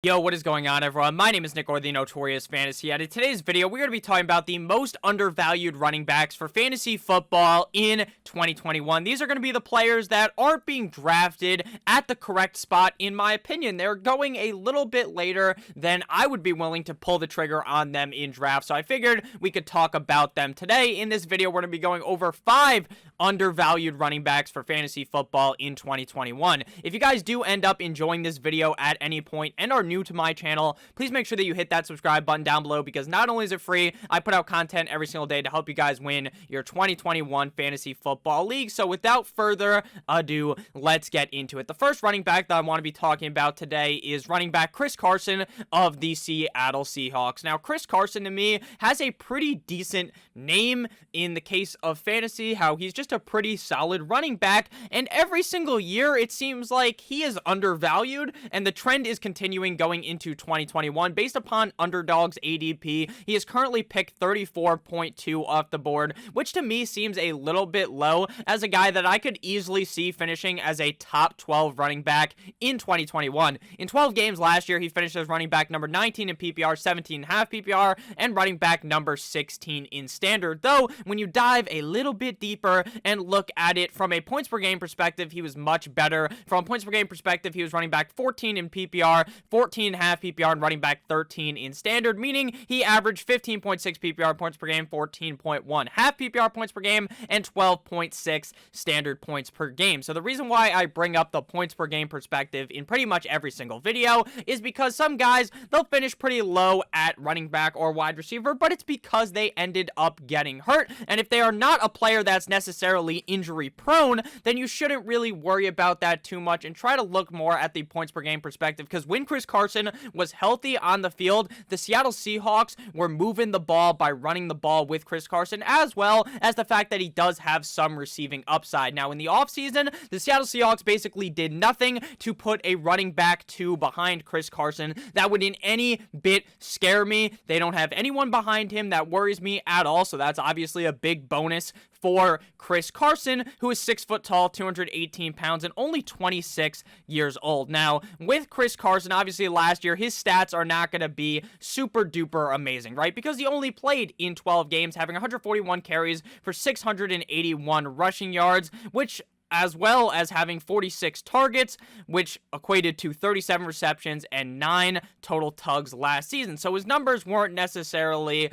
Yo, what is going on, everyone? My name is Nick, or the Notorious Fantasy, and in today's video, we're going to be talking about the most undervalued running backs for fantasy football in 2021. These are going to be the players that aren't being drafted at the correct spot, in my opinion. They're going a little bit later than I would be willing to pull the trigger on them in draft, so I figured we could talk about them today. In this video, we're going to be going over 5 undervalued running backs for fantasy football in 2021. If you guys do end up enjoying this video at any point and are new to my channel, please make sure that you hit that subscribe button down below, because not only is it free, I put out content every single day to help you guys win your 2021 fantasy football league. So without further ado, let's get into it. The first running back that I want to be talking about today is running back Chris Carson of the Seattle Seahawks. Now, Chris Carson to me has a pretty decent name in the case of fantasy, how he's just a pretty solid running back, and every single year it seems like he is undervalued, and the trend is continuing going into 2021. Based upon Underdog's ADP, he is currently picked 34.2 off the board, which to me seems a little bit low as a guy that I could easily see finishing as a top 12 running back in 2021. In 12 games last year, he finished as running back number 19 in PPR, 17.5 PPR, and running back number 16 in standard. Though, when you dive a little bit deeper and look at it from a points per game perspective, he was much better. From a points per game perspective, he was running back 14 in PPR, 14.5 PPR, and running back 13 in standard, meaning he averaged 15.6 PPR points per game, 14.1 half PPR points per game, and 12.6 standard points per game. So the reason why I bring up the points per game perspective in pretty much every single video is because some guys, they'll finish pretty low at running back or wide receiver, but it's because they ended up getting hurt. And if they are not a player that's necessarily injury prone, then you shouldn't really worry about that too much and try to look more at the points per game perspective, because when Chris Carson was healthy on the field, the Seattle Seahawks were moving the ball by running the ball with Chris Carson, as well as the fact that he does have some receiving upside. Now, in the offseason, the Seattle Seahawks basically did nothing to put a running back 2 behind Chris Carson that would in any bit scare me. They don't have anyone behind him that worries me at all, so that's obviously a big bonus for Chris Carson, who is 6 foot tall, 218 pounds, and only 26 years old. Now, with Chris Carson, obviously last year, his stats are not going to be super duper amazing, right? Because he only played in 12 games, having 141 carries for 681 rushing yards, which as well as having 46 targets, which equated to 37 receptions and 9 total tugs last season. So his numbers weren't necessarily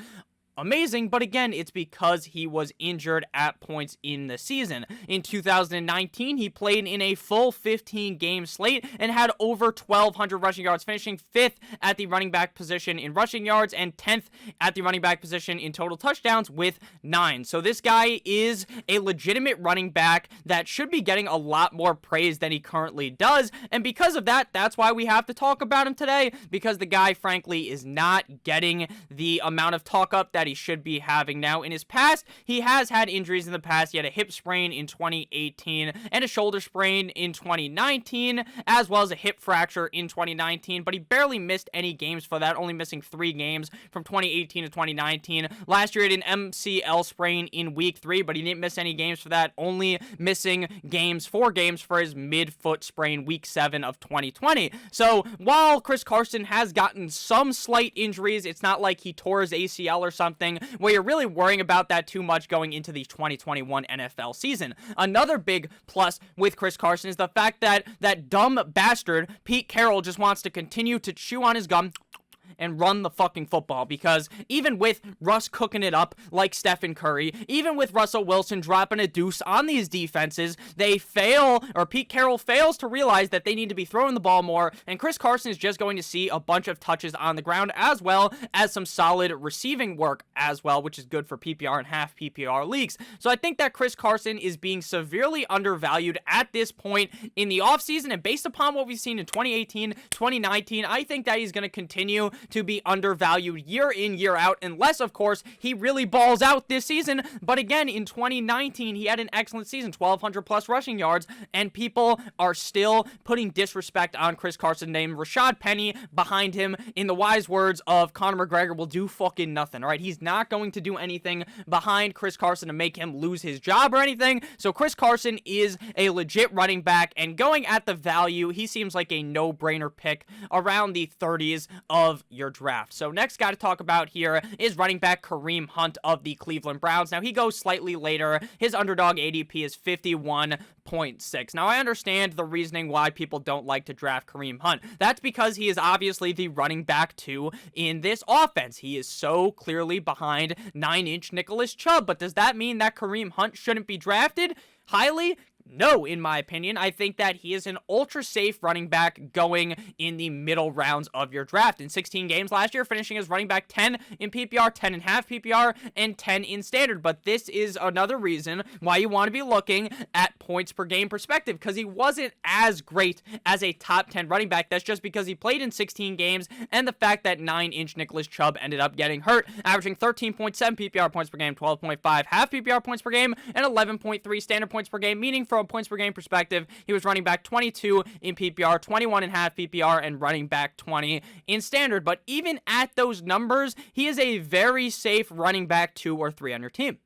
amazing, but again, it's because he was injured at points in the season. In 2019, he played in a full 15-game slate and had over 1,200 rushing yards, finishing 5th at the running back position in rushing yards and 10th at the running back position in total touchdowns with 9. So this guy is a legitimate running back that should be getting a lot more praise than he currently does, and because of that, that's why we have to talk about him today, because the guy, frankly, is not getting the amount of talk up that he should be having. Now, in his past, he has had injuries in the past. He had a hip sprain in 2018 and a shoulder sprain in 2019, as well as a hip fracture in 2019, but he barely missed any games for that, only missing 3 games from 2018 to 2019. Last year, he had an MCL sprain in week 3, but he didn't miss any games for that, only missing 4 games for his mid-foot sprain week 7 of 2020. So, while Chris Carson has gotten some slight injuries, it's not like he tore his ACL or something where you're really worrying about that too much going into the 2021 NFL season. Another big plus with Chris Carson is the fact that that dumb bastard Pete Carroll just wants to continue to chew on his gum and run the fucking football, because even with Russ cooking it up like Stephen Curry, even with Russell Wilson dropping a deuce on these defenses, they fail, or Pete Carroll fails to realize that they need to be throwing the ball more, and Chris Carson is just going to see a bunch of touches on the ground, as well as some solid receiving work as well, which is good for PPR and half PPR leagues. So I think that Chris Carson is being severely undervalued at this point in the offseason, and based upon what we've seen in 2018, 2019, I think that he's going to continue to be undervalued year in, year out, unless, of course, he really balls out this season. But again, in 2019, he had an excellent season, 1,200 plus rushing yards, and people are still putting disrespect on Chris Carson, named Rashad Penny behind him. In the wise words of Conor McGregor, will do fucking nothing, all right? He's not going to do anything behind Chris Carson to make him lose his job or anything. So Chris Carson is a legit running back, and going at the value, he seems like a no-brainer pick around the 30s of your draft. So next guy to talk about here is running back Kareem Hunt of the Cleveland Browns. Now, he goes slightly later. His underdog ADP is 51.6. Now, I understand the reasoning why people don't like to draft Kareem Hunt. That's because he is obviously the running back 2 in this offense. He is so clearly behind 9-inch Nicholas Chubb. But does that mean that Kareem Hunt shouldn't be drafted highly? No, in my opinion. I think that he is an ultra-safe running back going in the middle rounds of your draft. In 16 games last year, finishing as running back 10 in PPR, 10 in half PPR, and 10 in standard. But this is another reason why you want to be looking at points per game perspective, because he wasn't as great as a top 10 running back. That's just because he played in 16 games, and the fact that 9-inch Nicholas Chubb ended up getting hurt, averaging 13.7 PPR points per game, 12.5 half PPR points per game, and 11.3 standard points per game, meaning from a points per game perspective, he was running back 22 in PPR, 21 in half PPR, and running back 20 in standard. But even at those numbers, he is a very safe running back 2 or 3 on your team.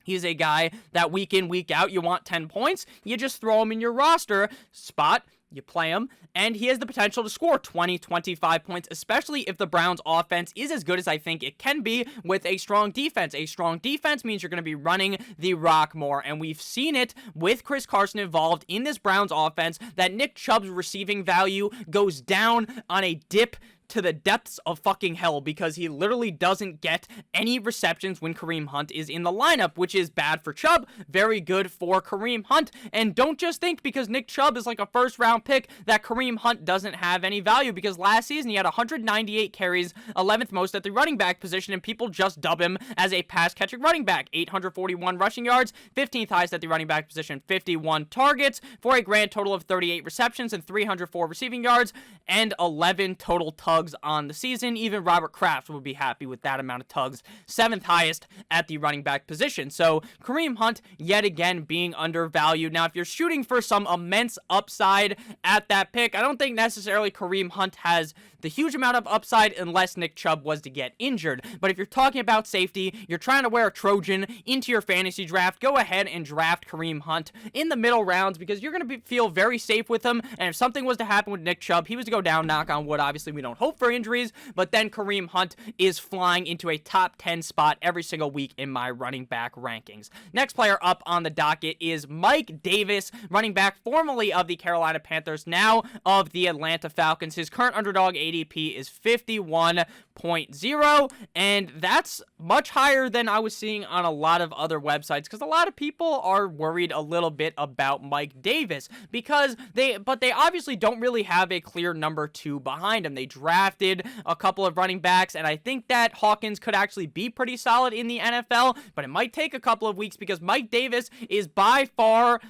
He's a guy that week in, week out, you want 10 points, you just throw him in your roster spot, you play him, and he has the potential to score 20, 25 points, especially if the Browns' offense is as good as I think it can be with a strong defense. A strong defense means you're going to be running the rock more, and we've seen it with Chris Carson involved in this Browns offense, that Nick Chubb's receiving value goes down on a dip to the depths of fucking hell, because he literally doesn't get any receptions when Kareem Hunt is in the lineup, which is bad for Chubb, very good for Kareem Hunt. And don't just think because Nick Chubb is like a first-round pick that Kareem Hunt doesn't have any value, because last season he had 198 carries, 11th most at the running back position, and people just dub him as a pass-catching running back. 841 rushing yards, 15th highest at the running back position, 51 targets, for a grand total of 38 receptions and 304 receiving yards, and 11 total tugs on the season. Even Robert Kraft would be happy with that amount of tugs. 7th highest at the running back position. So Kareem Hunt, yet again, being undervalued. Now, if you're shooting for some immense upside at that pick, I don't think necessarily Kareem Hunt has the huge amount of upside unless Nick Chubb was to get injured. But if you're talking about safety, you're trying to wear a Trojan into your fantasy draft, go ahead and draft Kareem Hunt in the middle rounds, because you're going to feel very safe with him. And if something was to happen with Nick Chubb, he was to go down, knock on wood, obviously we don't hope for injuries, but then Kareem Hunt is flying into a top 10 spot every single week in my running back rankings. Next player up on the docket is Mike Davis, running back formerly of the Carolina Panthers, now of the Atlanta Falcons. His current underdog ADP is 51.0, and that's much higher than I was seeing on a lot of other websites, because a lot of people are worried a little bit about Mike Davis, because they obviously don't really have a clear number 2 behind him. They drafted a couple of running backs, and I think that Hawkins could actually be pretty solid in the NFL, but it might take a couple of weeks, because Mike Davis is by far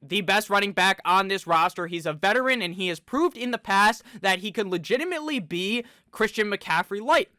the best running back on this roster. He's a veteran, and he has proved in the past that he could legitimately be Christian McCaffrey light.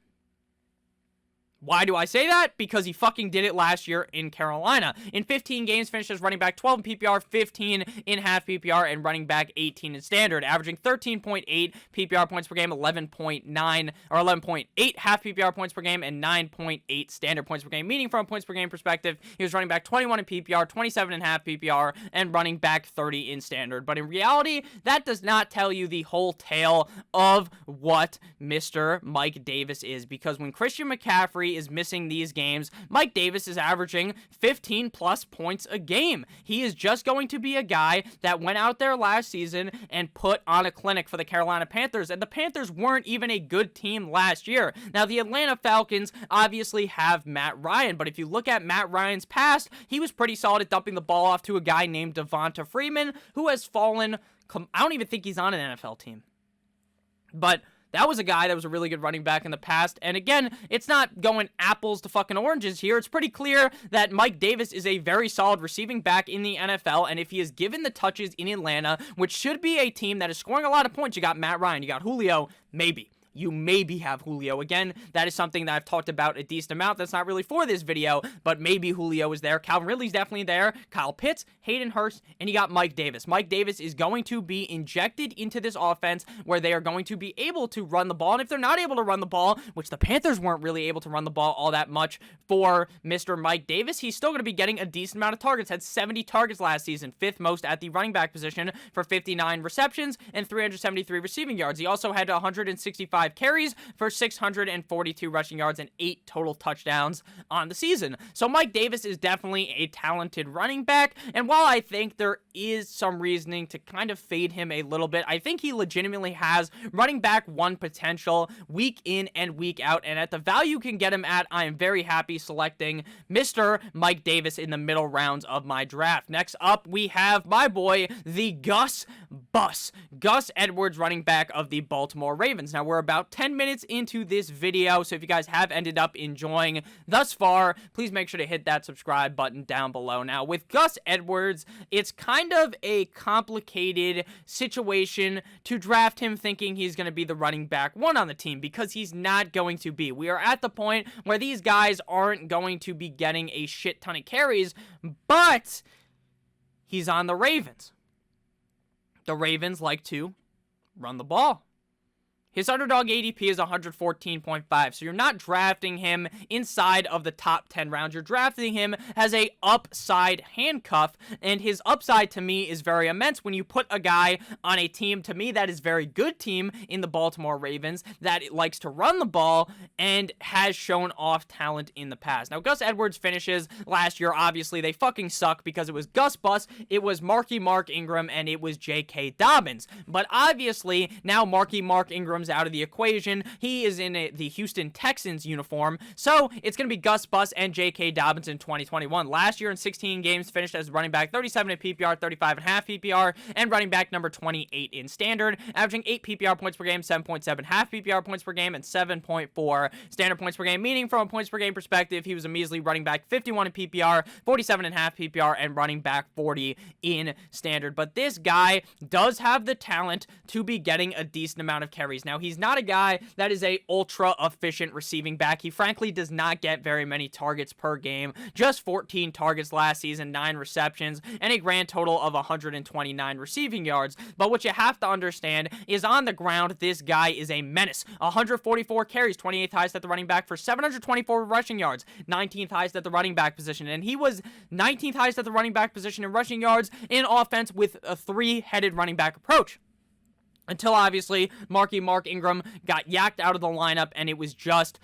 Why do I say that? Because he fucking did it last year in Carolina. In 15 games, finished as running back 12 in PPR, 15 in half PPR, and running back 18 in standard, averaging 13.8 PPR points per game, 11.8 half PPR points per game, and 9.8 standard points per game. Meaning from a points per game perspective, he was running back 21 in PPR, 27 in half PPR, and running back 30 in standard. But in reality, that does not tell you the whole tale of what Mr. Mike Davis is, because when Christian McCaffrey is missing these games, Mike Davis is averaging 15 plus points a game. He is just going to be a guy that went out there last season and put on a clinic for the Carolina Panthers, and the Panthers weren't even a good team last year. Now, the Atlanta Falcons obviously have Matt Ryan, but if you look at Matt Ryan's past, he was pretty solid at dumping the ball off to a guy named Devonta Freeman, who has fallen. I don't even think he's on an NFL team. But that was a guy that was a really good running back in the past. And again, it's not going apples to fucking oranges here. It's pretty clear that Mike Davis is a very solid receiving back in the NFL. And if he is given the touches in Atlanta, which should be a team that is scoring a lot of points, you got Matt Ryan, you got Julio, maybe. you maybe have Julio. Again, that is something that I've talked about a decent amount. That's not really for this video, but maybe Julio is there. Calvin Ridley's definitely there. Kyle Pitts, Hayden Hurst, and you got Mike Davis. Mike Davis is going to be injected into this offense where they are going to be able to run the ball. And if they're not able to run the ball, which the Panthers weren't really able to run the ball all that much for Mr. Mike Davis, he's still going to be getting a decent amount of targets. Had 70 targets last season, 5th most at the running back position for 59 receptions and 373 receiving yards. He also had 165 carries for 642 rushing yards and 8 total touchdowns on the season. So Mike Davis is definitely a talented running back, and while I think there is some reasoning to kind of fade him a little bit, I think he legitimately has running back 1 potential week in and week out, and at the value you can get him at, I am very happy selecting Mr. Mike Davis in the middle rounds of my draft. Next up, we have my boy, the Gus Edwards, running back of the Baltimore Ravens. Now, we're about 10 minutes into this video, so if you guys have ended up enjoying thus far, please make sure to hit that subscribe button down below. Now, with Gus Edwards, it's kind of a complicated situation to draft him thinking he's going to be the running back 1 on the team, because he's not going to be. We are at the point where these guys aren't going to be getting a shit ton of carries, but he's on the Ravens. The Ravens like to run the ball. His underdog ADP is 114.5, so you're not drafting him inside of the top 10 rounds. You're drafting him as a upside handcuff, and his upside to me is very immense when you put a guy on a team, to me, that is very good team in the Baltimore Ravens, that likes to run the ball and has shown off talent in the past. Now, Gus Edwards finishes last year, obviously, they fucking suck because it was Gus Bus, it was Mark Ingram, and it was J.K. Dobbins. But obviously, now Mark Ingram out of the equation. He is in the Houston Texans uniform, so it's going to be Gus Bus and J.K. Dobbins in 2021. Last year in 16 games, finished as running back 37 in PPR, 35.5 PPR, and running back number 28 in standard, averaging 8 PPR points per game, 7.7 half PPR points per game, and 7.4 standard points per game, meaning from a points per game perspective, he was a measly running back 51 in PPR, 47.5 PPR, and running back 40 in standard. But this guy does have the talent to be getting a decent amount of carries. Now, he's not a guy that is a ultra efficient receiving back. He frankly does not get very many targets per game. Just 14 targets last season, 9 receptions, and a grand total of 129 receiving yards. But what you have to understand is on the ground, this guy is a menace. 144 carries, 28th highest at the running back for 724 rushing yards, 19th highest at the running back position. And he was 19th highest at the running back position in rushing yards in offense with a 3-headed running back approach. Until, obviously, Mark Ingram got yacked out of the lineup, and it was just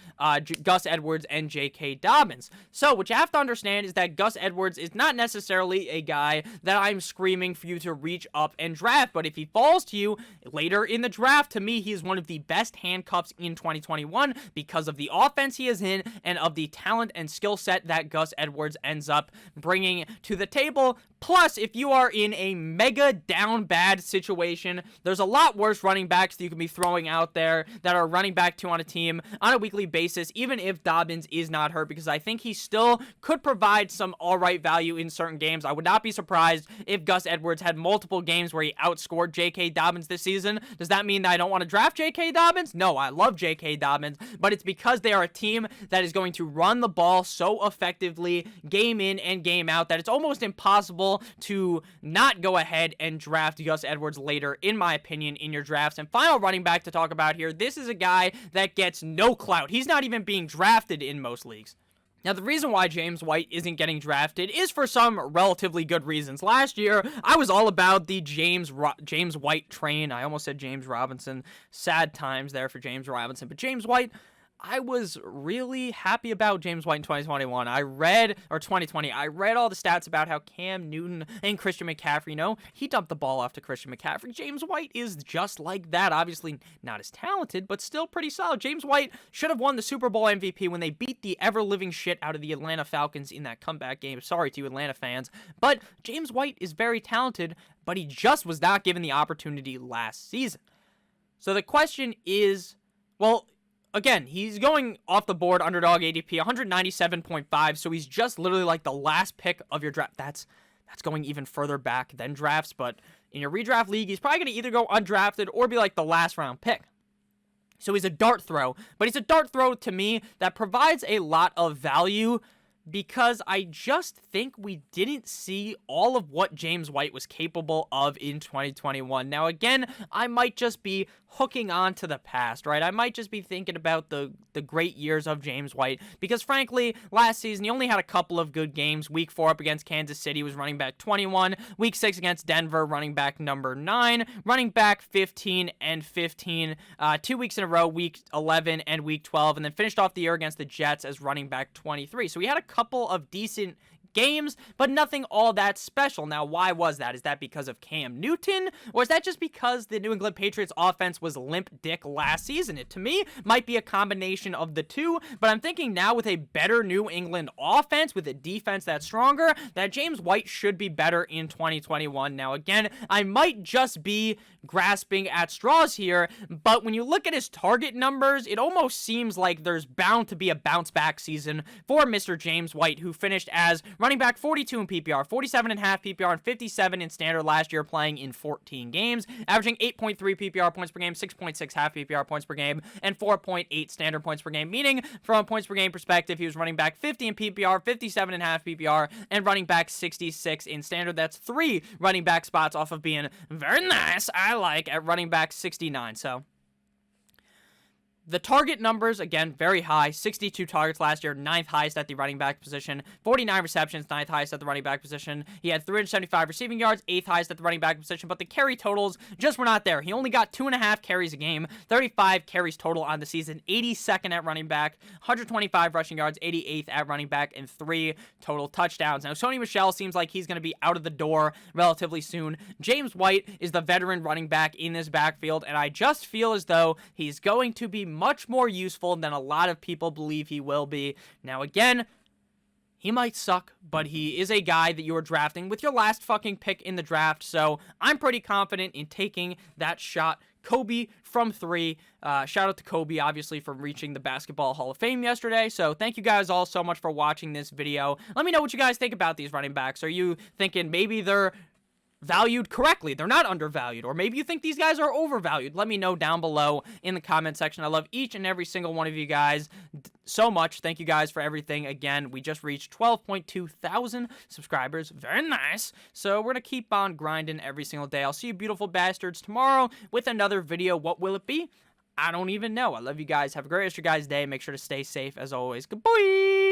Gus Edwards and J.K. Dobbins. So, what you have to understand is that Gus Edwards is not necessarily a guy that I'm screaming for you to reach up and draft, but if he falls to you later in the draft, to me, he is one of the best handcuffs in 2021 because of the offense he is in and of the talent and skill set that Gus Edwards ends up bringing to the table. Plus, if you are in a mega down bad situation, there's a lot worse running backs that you can be throwing out there that are running back 2 on a team on a weekly basis, even if Dobbins is not hurt, because I think he still could provide some alright value in certain games. I would not be surprised if Gus Edwards had multiple games where he outscored J.K. Dobbins this season. Does that mean that I don't want to draft J.K. Dobbins? No, I love J.K. Dobbins, but it's because they are a team that is going to run the ball so effectively game in and game out that it's almost impossible to not go ahead and draft Gus Edwards later, in my opinion, in your drafts. And final running back to talk about here, this is a guy that gets no clout. He's not even being drafted in most leagues. Now, the reason why James White isn't getting drafted is for some relatively good reasons. Last year, I was all about the James White train. I almost said James Robinson. Sad times there for James Robinson. But James White, I was really happy about James White in 2021. 2020, I read all the stats about how Cam Newton and Christian McCaffrey, he dumped the ball off to Christian McCaffrey. James White is just like that. Obviously not as talented, but still pretty solid. James White should have won the Super Bowl MVP when they beat the ever-living shit out of the Atlanta Falcons in that comeback game. Sorry to you Atlanta fans, but James White is very talented, but he just was not given the opportunity last season. So the question is, well, again, he's going off the board, underdog ADP, 197.5, so he's just literally like the last pick of your draft. That's going even further back than drafts, but in your redraft league, he's probably going to either go undrafted or be like the last round pick. So he's a dart throw, but he's a dart throw to me that provides a lot of value because I just think we didn't see all of what James White was capable of in 2021. Now, again, I might just be hooking on to the past, right? I might just be thinking about the great years of James White because, frankly, last season, he only had a couple of good games. Week 4 up against Kansas City was running back 21. Week 6 against Denver, running back number 9. Running back 15 and 15. 2 weeks in a row, week 11 and week 12. And then finished off the year against the Jets as running back 23. So he had a couple of decent games, but nothing all that special. Now, why was that? Is that because of Cam Newton? Or is that just because the New England Patriots offense was limp dick last season? It, to me, might be a combination of the two, but I'm thinking now with a better New England offense, with a defense that's stronger, that James White should be better in 2021. Now, again, I might just be grasping at straws here, but when you look at his target numbers, it almost seems like there's bound to be a bounce back season for Mr. James White, who finished as running back 42 in PPR, 47.5 PPR, and 57 in standard last year, playing in 14 games, averaging 8.3 PPR points per game, 6.6 half PPR points per game, and 4.8 standard points per game, meaning from a points per game perspective, he was running back 50 in PPR, 57.5 PPR, and running back 66 in standard. That's 3 running back spots off of being very nice, I like, at running back 69, so the target numbers, again, very high. 62 targets last year, 9th highest at the running back position. 49 receptions, 9th highest at the running back position. He had 375 receiving yards, 8th highest at the running back position, but the carry totals just were not there. He only got 2.5 carries a game, 35 carries total on the season, 82nd at running back, 125 rushing yards, 88th at running back, and 3 total touchdowns. Now, Sony Michel seems like he's going to be out of the door relatively soon. James White is the veteran running back in this backfield, and I just feel as though he's going to be much more useful than a lot of people believe he will be. Now, again, he might suck, but he is a guy that you are drafting with your last fucking pick in the draft, so I'm pretty confident in taking that shot. Kobe from 3. Shout out to Kobe, obviously, for reaching the Basketball Hall of Fame yesterday. So thank you guys all so much for watching this video. Let me know what you guys think about these running backs. Are you thinking maybe they're valued correctly, they're not undervalued, or maybe you think these guys are overvalued? Let me know down below in the comment section. I love each and every single one of you guys so much. Thank you guys for everything. Again, we just reached 12.2 thousand subscribers. Very nice. So we're gonna keep on grinding every single day. I'll see you beautiful bastards tomorrow with another video. What will it be? I don't even know. I love you guys. Have a great rest of your guys' day. Make sure to stay safe as always. Goodbye.